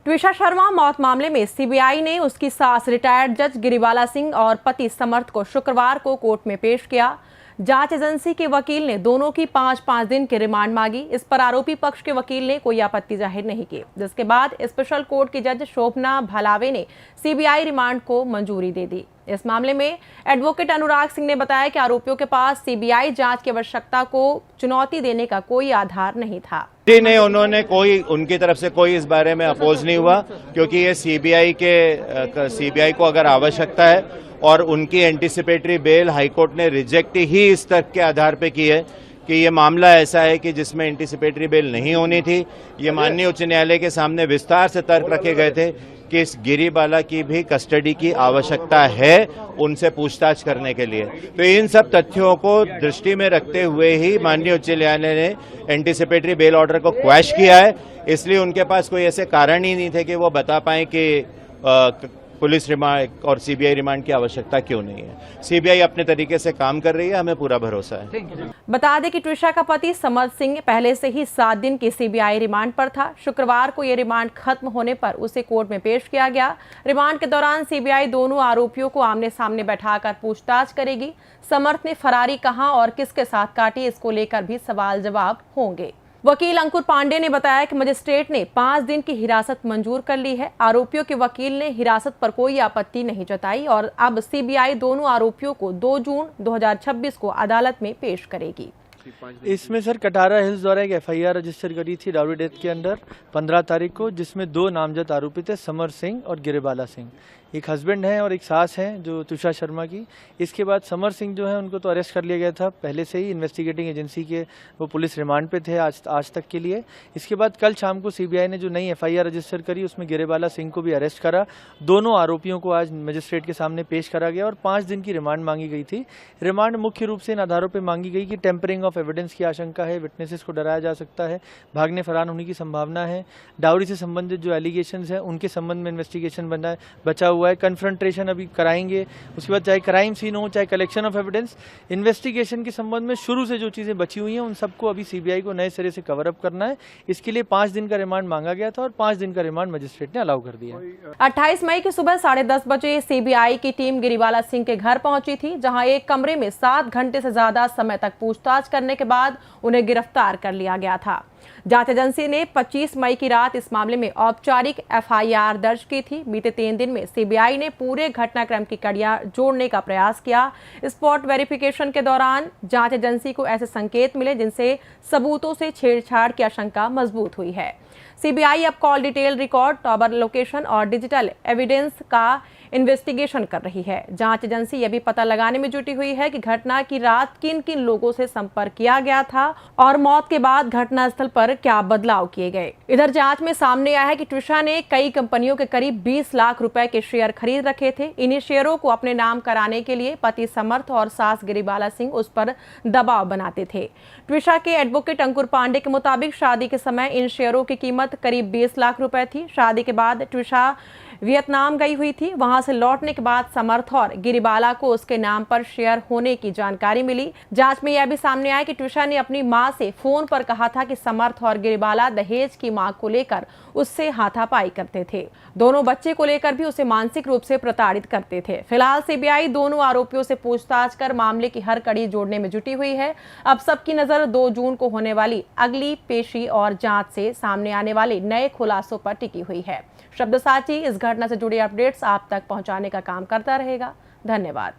ट्विशा शर्मा मौत मामले में सीबीआई ने उसकी सास रिटायर्ड जज गिरिबाला सिंह और पति समर्थ को शुक्रवार को कोर्ट में पेश किया। जांच एजेंसी के वकील ने दोनों की 5-5 दिन की रिमांड मांगी। इस पर आरोपी पक्ष के वकील ने कोई आपत्ति जाहिर नहीं की, जिसके बाद स्पेशल कोर्ट की जज शोभना भलावे ने सीबीआई रिमांड को मंजूरी दे दी। इस मामले में एडवोकेट अनुराग सिंह ने बताया कि आरोपियों के पास सीबीआई जांच की आवश्यकता को चुनौती देने का कोई आधार नहीं था। नहीं, उन्होंने उनकी तरफ से कोई इस बारे में अपोज नहीं हुआ, क्योंकि ये सीबीआई को अगर आवश्यकता है और उनकी एंटीसिपेटरी बेल हाईकोर्ट ने रिजेक्ट ही इस तर्क के आधार पे की है कि ये मामला ऐसा है कि जिसमें एंटीसिपेटरी बेल नहीं होनी थी। ये माननीय उच्च न्यायालय के सामने विस्तार से तर्क रखे गए थे कि इस गिरिबाला की भी कस्टडी की आवश्यकता है उनसे पूछताछ करने के लिए। तो इन सब तथ्यों को दृष्टि में रखते हुए ही माननीय उच्च न्यायालय ने एंटीसिपेटरी बेल ऑर्डर को क्वैश किया है। इसलिए उनके पास कोई ऐसे कारण ही नहीं थे कि वो बता पाएं कि पुलिस रिमांड और सीबीआई रिमांड की आवश्यकता क्यों नहीं है। सीबीआई अपने तरीके से काम कर रही है, हमें पूरा भरोसा है। बता दें कि ट्विशा का पति समर्थ सिंह पहले से ही 7 दिन की सीबीआई रिमांड पर था। शुक्रवार को यह रिमांड खत्म होने पर उसे कोर्ट में पेश किया गया। रिमांड के दौरान सीबीआई दोनों आरोपियों को आमने सामने बैठाकर पूछताछ करेगी। समर्थ ने फरारी कहां और किसके साथ काटी, इसको लेकर भी सवाल जवाब होंगे। वकील अंकुर पांडे ने बताया कि मजिस्ट्रेट ने 5 दिन की हिरासत मंजूर कर ली है। आरोपियों के वकील ने हिरासत पर कोई आपत्ति नहीं जताई और अब सीबीआई दोनों आरोपियों को 2 जून 2026 को अदालत में पेश करेगी। इसमें सर कटारा हिल्स द्वारा एक एफआईआर रजिस्टर करी थी डाउरी डेथ के अंडर 15 तारीख को, जिसमें 2 नामजद आरोपी थे, समर सिंह और गिरिबाला सिंह। एक हस्बैंड है और एक सास है जो ट्विशा शर्मा की। इसके बाद समर सिंह जो है उनको तो अरेस्ट कर लिया गया था पहले से ही, इन्वेस्टिगेटिंग एजेंसी के वो पुलिस रिमांड पे थे आज तक के लिए। इसके बाद कल शाम को सीबीआई ने जो नई एफआईआर रजिस्टर करी उसमें गिरिबाला सिंह को भी अरेस्ट करा। दोनों आरोपियों को आज मजिस्ट्रेट के सामने पेश करा गया और 5 दिन की रिमांड मांगी गई थी। रिमांड मुख्य रूप से इन आधारों पर मांगी गई कि टेम्परिंग ऑफ एविडेंस की आशंका है, विटनेसेस को डराया जा सकता है, भागने फरार होने की संभावना है, डाउरी से संबंधित जो एलिगेशंस हैं उनके संबंध में इन्वेस्टिगेशन बचा हुआ है, कन्फ्रंटेशन अभी कराएंगे। उसके बाद चाहे क्राइम सीन हो, चाहे कलेक्शन ऑफ एविडेंस, इन्वेस्टिगेशन के संबंध में शुरू से जो चीजें बची हुई हैं उन सबको अभी सीबीआई को नए सिरे से कवर अप करना है। इसके लिए 5 दिन का रिमांड मांगा गया था और 5 दिन का रिमांड मजिस्ट्रेट ने अलाउ कर दिया। 28 मई की सुबह 10:30 बजे सीबीआई की टीम गिरिबाला सिंह के घर पहुंची थी, जहां एक कमरे में 7 घंटे से ज्यादा समय तक पूछताछ करने के बाद उन्हें गिरफ्तार कर लिया गया था। जांच एजेंसी ने 25 मई की रात इस मामले में औपचारिक एफआईआर दर्ज की थी। बीते 3 दिन में सीबीआई ने पूरे घटनाक्रम की कड़ियां जोड़ने का प्रयास किया। स्पॉट वेरिफिकेशन के दौरान जांच एजेंसी को ऐसे संकेत मिले जिनसे सबूतों से छेड़छाड़ की आशंका मजबूत हुई है। सीबीआई अब call detail record, tower location और डिजिटल एविडेंस का इन्वेस्टिगेशन कर रही है। जांच एजेंसी यह भी पता लगाने में जुटी हुई है कि घटना की रात किन किन लोगों से संपर्क किया गया था और मौत के बाद घटनास्थल पर क्या बदलाव किए गए। इधर जांच में सामने आया है कि ट्विशा ने कई कंपनियों के करीब 20 लाख रुपए के शेयर खरीद रखे थे। इन्हीं शेयरों को अपने नाम कराने के लिए पति समर्थ और सास गिरिबाला सिंह उस पर दबाव बनाते थे। ट्विशा के एडवोकेट अंकुर पांडे के मुताबिक शादी के समय इन शेयरों की कीमत करीब 20 लाख रुपए थी। शादी के बाद ट्विशा वियतनाम गई हुई थी। वहां से लौटने के बाद समर्थ और गिरिबाला को उसके नाम पर शेयर होने की जानकारी मिली। जांच में यह भी सामने आया कि ट्विशा ने अपनी मां से फोन पर कहा था कि समर्थ और गिरिबाला दहेज की मांग को लेकर उससे हाथापाई करते थे। दोनों बच्चे को लेकर भी उसे मानसिक रूप से प्रताड़ित करते थे। फिलहाल सीबीआई दोनों आरोपियों से पूछताछ कर मामले की हर कड़ी जोड़ने में जुटी हुई है। अब सबकी नजर 2 जून को होने वाली अगली पेशी और जांच से सामने आने वाले नए खुलासों पर टिकी हुई है। शब्द साची इस घटना से जुड़ी अपडेट्स आप तक पहुंचाने का काम करता रहेगा। धन्यवाद।